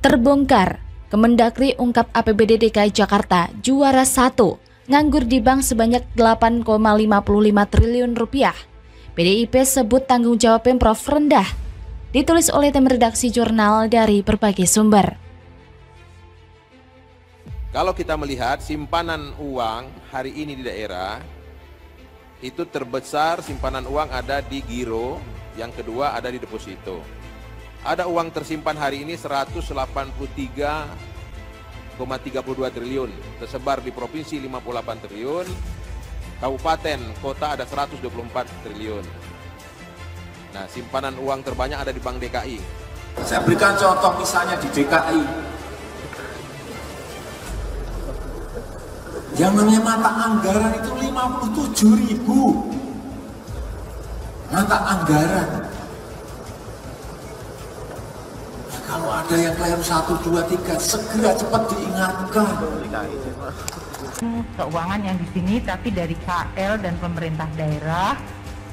Terbongkar, Kemendagri ungkap APBD DKI Jakarta juara 1, nganggur di bank sebanyak 8,55 triliun rupiah. PDIP sebut tanggung jawab Pemprov rendah. Ditulis oleh tim redaksi jurnal dari berbagai sumber. Kalau kita melihat simpanan uang hari ini di daerah, itu terbesar simpanan uang ada di giro, yang kedua ada di deposito. Ada uang tersimpan hari ini 183,32 triliun, tersebar di provinsi 58 triliun, kabupaten, kota ada 124 triliun. Nah, simpanan uang terbanyak ada di Bank DKI. Saya berikan contoh misalnya di DKI. Yang namanya mata anggaran itu 57.000. Mata anggaran. Kalau ada yang keliru 1, 2, 3, segera cepat diingatkan. Keuangan yang di sini tapi dari KL dan pemerintah daerah,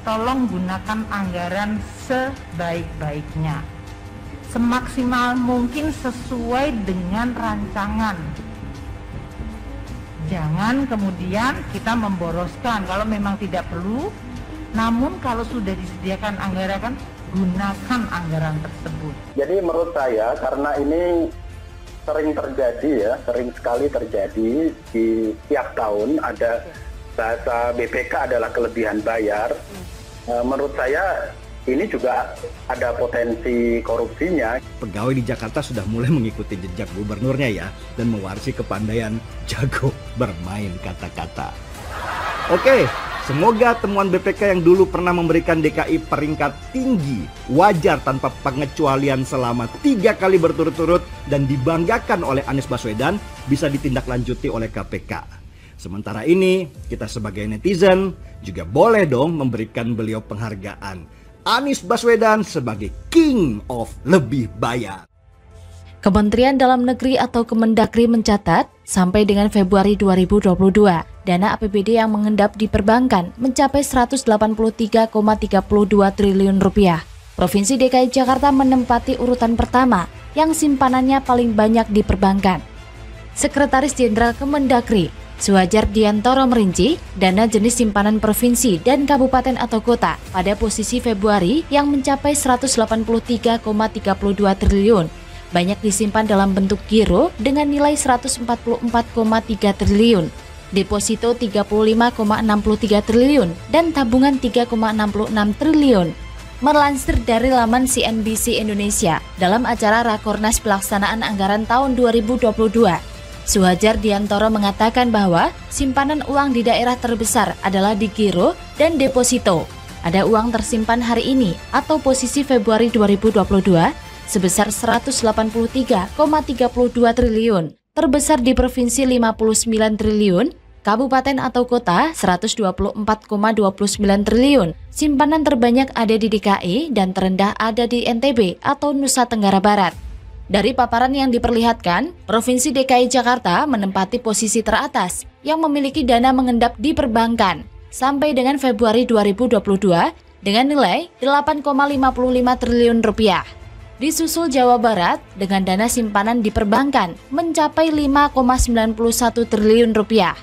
tolong gunakan anggaran sebaik-baiknya. Semaksimal mungkin sesuai dengan rancangan. Jangan kemudian kita memboroskan kalau memang tidak perlu, namun kalau sudah disediakan anggaran, gunakan anggaran tersebut. Jadi menurut saya karena ini sering terjadi ya, sering sekali terjadi di tiap tahun ada bahasa BPK adalah kelebihan bayar. Menurut saya ini juga ada potensi korupsinya. Pegawai di Jakarta sudah mulai mengikuti jejak gubernurnya ya dan mewarisi kepandaian jago bermain kata-kata. Oke, semoga temuan BPK yang dulu pernah memberikan DKI peringkat tinggi wajar tanpa pengecualian selama 3 kali berturut-turut dan dibanggakan oleh Anies Baswedan bisa ditindaklanjuti oleh KPK. Sementara ini, kita sebagai netizen juga boleh dong memberikan beliau penghargaan. Anies Baswedan sebagai King of lebih bayar. Kementerian Dalam Negeri atau Kemendagri mencatat, sampai dengan Februari 2022, dana APBD yang mengendap di perbankan mencapai 183,32 triliun rupiah. Provinsi DKI Jakarta menempati urutan pertama yang simpanannya paling banyak di perbankan. Sekretaris Jenderal Kemendagri, Suhajar Diantoro merinci dana jenis simpanan provinsi dan kabupaten atau kota pada posisi Februari yang mencapai 183,32 triliun. Banyak disimpan dalam bentuk giro dengan nilai 144,3 triliun, deposito 35,63 triliun, dan tabungan 3,66 triliun. Melansir dari laman CNBC Indonesia dalam acara Rakornas Pelaksanaan Anggaran tahun 2022, Suhajar Diantoro mengatakan bahwa simpanan uang di daerah terbesar adalah di giro dan deposito. Ada uang tersimpan hari ini atau posisi Februari 2022 sebesar 183,32 triliun, terbesar di provinsi 59 triliun, kabupaten atau kota 124,29 triliun. Simpanan terbanyak ada di DKI dan terendah ada di NTB atau Nusa Tenggara Barat. Dari paparan yang diperlihatkan, Provinsi DKI Jakarta menempati posisi teratas yang memiliki dana mengendap di perbankan sampai dengan Februari 2022 dengan nilai 8,55 triliun rupiah. Disusul Jawa Barat dengan dana simpanan di perbankan mencapai 5,91 triliun rupiah,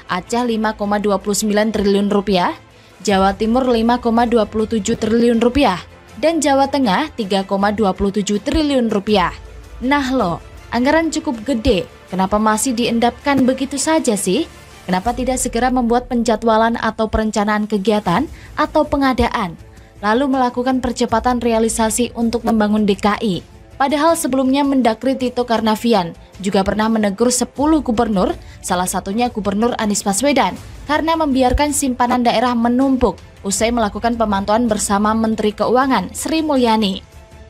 Aceh 5,29 triliun rupiah, Jawa Timur 5,27 triliun rupiah, dan Jawa Tengah 3,27 triliun rupiah. Nah loh, anggaran cukup gede, kenapa masih diendapkan begitu saja sih? Kenapa tidak segera membuat penjadwalan atau perencanaan kegiatan atau pengadaan, lalu melakukan percepatan realisasi untuk membangun DKI? Padahal sebelumnya Mendagri Tito Karnavian juga pernah menegur 10 gubernur, salah satunya Gubernur Anies Baswedan, karena membiarkan simpanan daerah menumpuk usai melakukan pemantauan bersama Menteri Keuangan Sri Mulyani.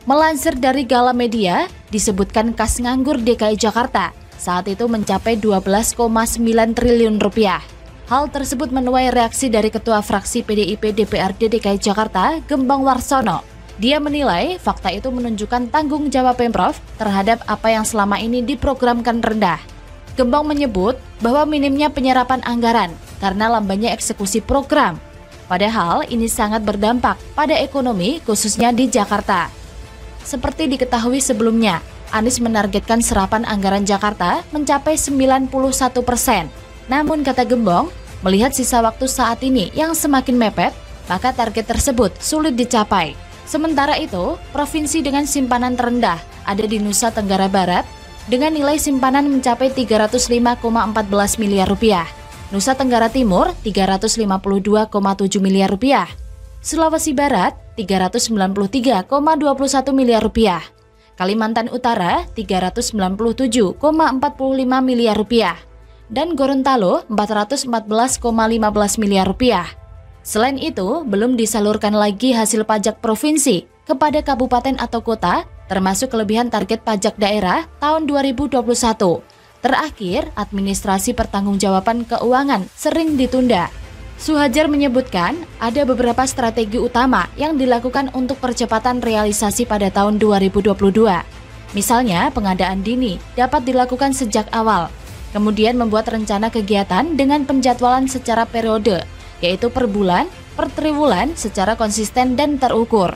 Melansir dari Gala Media, disebutkan kas nganggur DKI Jakarta saat itu mencapai 12,9 triliun rupiah. Hal tersebut menuai reaksi dari Ketua Fraksi PDIP DPRD DKI Jakarta, Gembong Warsono. Dia menilai fakta itu menunjukkan tanggung jawab Pemprov terhadap apa yang selama ini diprogramkan rendah. Gembong menyebut bahwa minimnya penyerapan anggaran karena lambannya eksekusi program. Padahal ini sangat berdampak pada ekonomi khususnya di Jakarta. Seperti diketahui sebelumnya, Anies menargetkan serapan anggaran Jakarta mencapai 91%. Namun kata Gembong, melihat sisa waktu saat ini yang semakin mepet, maka target tersebut sulit dicapai. Sementara itu, provinsi dengan simpanan terendah ada di Nusa Tenggara Barat dengan nilai simpanan mencapai 305,14 miliar rupiah. Nusa Tenggara Timur 352,7 miliar rupiah. Sulawesi Barat 393,21 miliar rupiah. Kalimantan Utara 397,45 miliar rupiah dan Gorontalo 414,15 miliar rupiah. Selain itu, belum disalurkan lagi hasil pajak provinsi kepada kabupaten atau kota, termasuk kelebihan target pajak daerah tahun 2021. Terakhir, administrasi pertanggungjawaban keuangan sering ditunda. Suhajar menyebutkan ada beberapa strategi utama yang dilakukan untuk percepatan realisasi pada tahun 2022. Misalnya, pengadaan dini dapat dilakukan sejak awal, kemudian membuat rencana kegiatan dengan penjadwalan secara periode, yaitu per bulan, per triwulan secara konsisten dan terukur.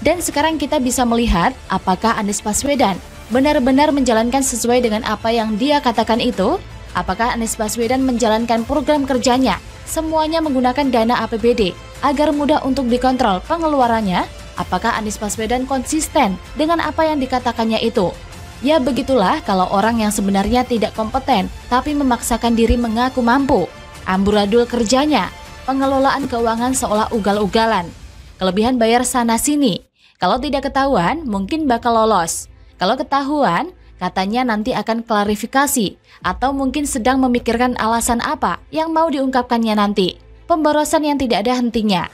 Dan sekarang kita bisa melihat apakah Anies Baswedan benar-benar menjalankan sesuai dengan apa yang dia katakan itu. Apakah Anies Baswedan menjalankan program kerjanya semuanya menggunakan dana APBD agar mudah untuk dikontrol pengeluarannya? Apakah Anies Baswedan konsisten dengan apa yang dikatakannya itu? Ya begitulah kalau orang yang sebenarnya tidak kompeten tapi memaksakan diri mengaku mampu. Amburadul kerjanya, pengelolaan keuangan seolah ugal-ugalan. Kelebihan bayar sana-sini. Kalau tidak ketahuan mungkin bakal lolos. Kalau ketahuan katanya nanti akan klarifikasi atau mungkin sedang memikirkan alasan apa yang mau diungkapkannya nanti. Pemborosan yang tidak ada hentinya.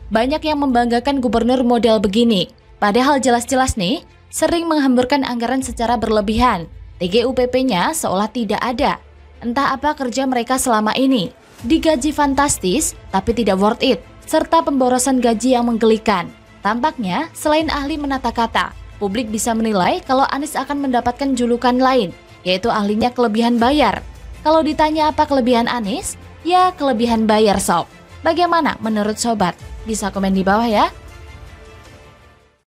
Banyak yang membanggakan gubernur model begini, padahal jelas-jelas nih sering menghamburkan anggaran secara berlebihan. TGUPP-nya seolah tidak ada. Entah apa kerja mereka selama ini. Digaji fantastis tapi tidak worth it, serta pemborosan gaji yang menggelikan. Tampaknya selain ahli menata kata, publik bisa menilai kalau Anies akan mendapatkan julukan lain, yaitu ahlinya kelebihan bayar. Kalau ditanya apa kelebihan Anies, ya kelebihan bayar sob. Bagaimana menurut sobat? Bisa komen di bawah ya.